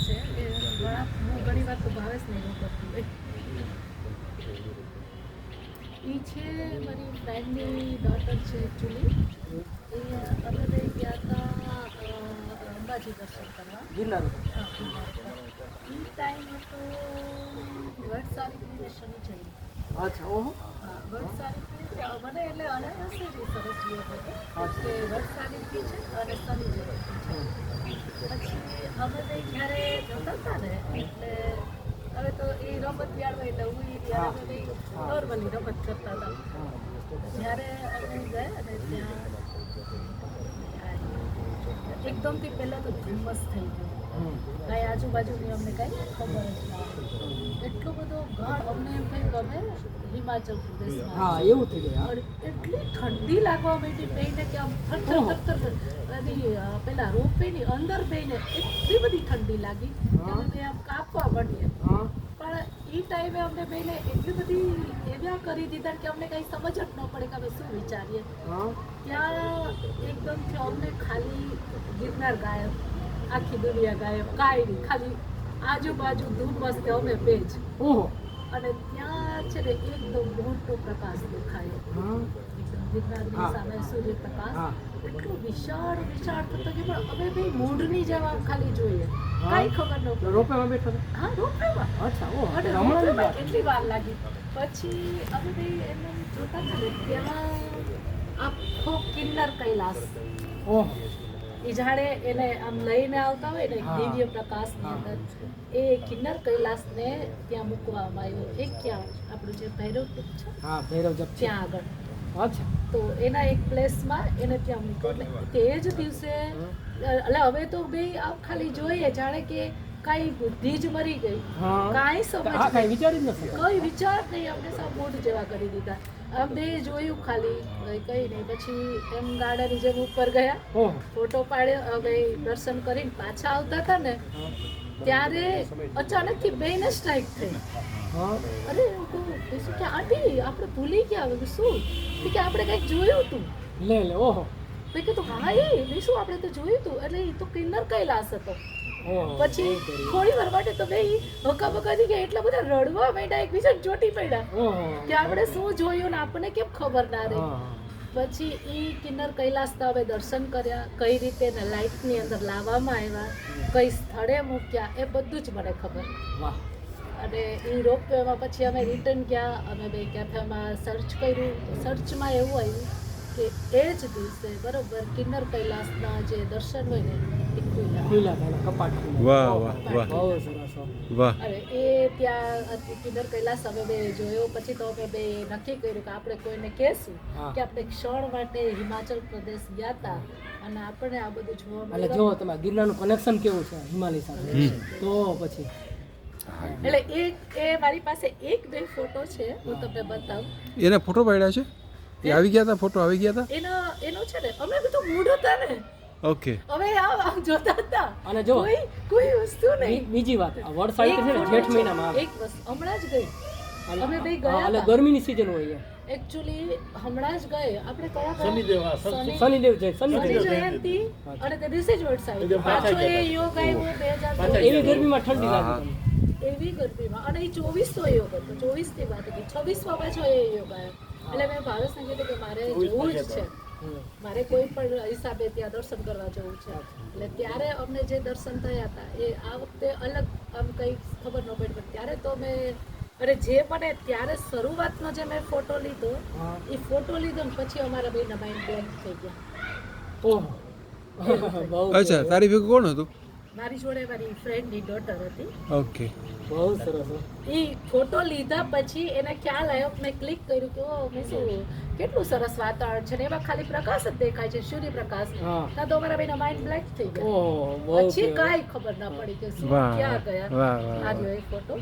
છે કે હું ઘણી વાર તો ભાવેશને એવું કરતી હોય. એ છે મારી ફ્રેન્ડની ડોટર છે એકચ્યુઅલી. એ અમે બે ગયા હતા અંબાજી દર્શન કરવા. ગિરનાર હા, એ ટાઈમ હતો વડસાવિત્રી શનિ જયંતિ. અચ્છા ઓહો હા, વડસાવિત્રી મને એટલે અનાયાસે જ સરસ યાદ હતો કે વડસાવિત્રી છે અને શનિ જયંતિ છે. પછી અમે બે જ્યારે જતા હતા ને એટલે હવે તો એ રમત યાદ હોય એટલે હું ત્યારે અમે બે નોર્મલી રમત કરતા હતા. જ્યારે અમે ગયા ને ત્યાં એકદમથી પહેલાં તો ધુમ્મસ થઈ ગયું. કાંઈ આજુબાજુની અમને કાંઈ ખબર જ ના હતી. એટલો બધો ગાઢ અમને એમ થયું કે અમે હિમાચલ પ્રદેશમાં. હા એવું થઈ ગયું અને એટલી ઠંડી લાગવા માંડી બેને કે આમ થર પેલા રોપવેની અંદર બેને એટલી બધી ઠંડી લાગી કે અમે આમ કાપવા માંડીએ. પણ એ ટાઈમે અમને બેને એટલી બધી એવા કરી દીધા કે અમને કંઈ સમજ જ ન પડે કે અમે શું વિચારીએ. ત્યાં એકદમથી અમને ખાલી ગિરનાર ગાયબ, આખી દુનિયા ગાયબ, કાંઈ નહીં, ખાલી આજુબાજુ ધુમ્મસ કે અમે બે જ. ઓહો અને ત્યાં છે ને એકદમ મોટો પ્રકાશ દેખાયો. ગિરનારની સામે સૂર્યપ્રકાશ એટલો વિશાળ વિશાળ થતો કે પણ અમે બે મૂળની જેવા ખાલી જોઈએ, કાંઈ ખબર ન પડે. રોપેમાં બેઠો હતો? હા, રોપવેમાં. અચ્છા ઓહો અને હમણાં રોપવેમાં કેટલી વાર લાગી. પછી અમે બે એમ જોતા હતા ને ત્યાં આખો કિન્નર કૈલાસ. ઓહો એ જાણે એને આમ લઈને આવતા હોય ને દિવ્ય પ્રકાશની અંદર એ કિન્નર કૈલાસને ત્યાં મૂકવામાં આવ્યો. એક ક્યાં આપણું જે ભૈરવ ટૂંક છે હા ભૈરવ જપ છે ત્યાં આગળ. અચ્છા તો એના એક પ્લેસમાં એને ત્યાં મૂક્યો. એટલે તે જ દિવસે એટલે હવે તો બે આમ ખાલી જોઈએ જાણે કે કાંઈ બુદ્ધિ જ મરી ગઈ, કાંઈ સમજ કાંઈ વિચારી જ નથી. કોઈ વિચાર નહીં. અમને સબ મૂડ જેવા કરી દીધા. અમે જોયું ખાલી, કંઈ નહીં. પછી એમ ગાર્ડનની જેમ ઉપર ગયા, ઓહો ફોટો પાડ્યો. અમે દર્શન કરીને પાછા આવતા હતા ને ત્યારે અચાનકથી બેને સ્ટ્રાઇક થઈ. અરે શું કે આંટી આપણે ભૂલી ગયા. હવે શું કે આપણે કંઈક જોયું હતું. લે લે ઓહો મેં કીધું હા એ શું આપણે તો જોયું હતું. એટલે એ તો કિન્નર કૈલાસ હતો. પછી થોડી વાર માટે તો બે હકા બકા થઈ ગયા, એટલા બધા રડવા માંડ્યા, એકબીજાને ચોટી પડ્યા કે આપણે શું જોયું ને આપણને કેમ ખબર ના રહી. પછી એ કિન્નર કૈલાસના હવે દર્શન કર્યા, કઈ રીતે ને લાઇટની અંદર લાવવામાં આવ્યા, કઈ સ્થળે મૂક્યા, એ બધું જ મને ખબર. અને એ રોપવેમાં પછી અમે રિટર્ન ગયા. અમે બે કેફેમાં સર્ચ કર્યું. સર્ચમાં એવું આવ્યું કે એ જ દિવસે બરોબર કિન્નર કૈલાસના જે દર્શન હોય ને એ ખુલ્લા થયેલા કપાટ વાહ વાહ વાહ બહુ સરસ વાહ. અરે એ ત્યાં કિન્નર કૈલાસ અમે બે જોયો. પછી તો અમે બે નક્કી કર્યું કે આપણે કોઈને કહેશું કે આપણે ક્ષણ માટે હિમાચલ પ્રદેશ ગયા હતા અને આપણે આ બધું જોવા એટલે મળ્યું. જો તમે ગિરનારનું કનેક્શન કેવું છે હિમાલય સાથે તો પછી એટલે એ મારી પાસે એક બે ફોટો છે, હું તમને બતાવું. એને ફોટો પાડ્યા છે? એ આવી ગયા હતા? ફોટો આવી ગયા હતા? એનો છે ને અમે બધું મૂડ હતા ને ઓકે. હવે આમ જોતા હતા અને જો કોઈ વસ્તુ નહીં. બીજી વાત આ વડ સાઈડ છે ને જેઠ મહિનામાં આવે. એક વસ્તુ હમણાં જ ગઈ. અમે બે ગયા એટલે હતા. ગરમીની સીઝન હોય એકચ્યુઅલી હમણાં જ ગયે આપણે કયા શનિદેવ જય શનિ શનિદેવ જયંતિ અને તે દિવસે જ વરસાદ પાછો એ યોગ આવ્યો 2024. એવી ગરમીમાં ઠંડી લાગે તમને. એવી ગરમીમાં. અને એ 24નો યોગ હતો, 24ની વાત હતી. 26માં પાછો એ યોગ આવ્યો. એટલે મેં ભાવેશને કીધું કે મારે જવું જ છે, મારે કોઈ પણ હિસાબે ત્યાં દર્શન કરવા જવું છે. એટલે ત્યારે અમને જે દર્શન થયા હતા એ આ વખતે અલગ આમ કંઈ ખબર ન પડી. પણ ત્યારે તો મેં અરે જે મને ત્યારે શરૂઆતનો જે મેં ફોટો લીધો એ ફોટો લીધો ને પછી અમારા બેના માઇન્ડ બ્લેન્ક થઈ ગયા. ઓહો બહુ અચ્છા, તારી ભેગું કોણ હતું? મારી જોડે મારી ફ્રેન્ડની ડોટર હતી. ઓકે. બહુ સરસ એ ફોટો લીધા પછી એને ખ્યાલ આવ્યો, મેં ક્લિક કર્યું કે ઓ મેં શું કેટલું સરસ વાતાવરણ છે ને એમાં ખાલી પ્રકાશ જ દેખાય છે, સૂર્યપ્રકાશ. ના તો અમારા બેના માઇન્ડ બ્લેન્ક થઈ ગયા. ઓહો બહુ પછી કાંઈ ખબર ના પડી કે શું ક્યાં ગયા. આ રહ્યો એ ફોટો.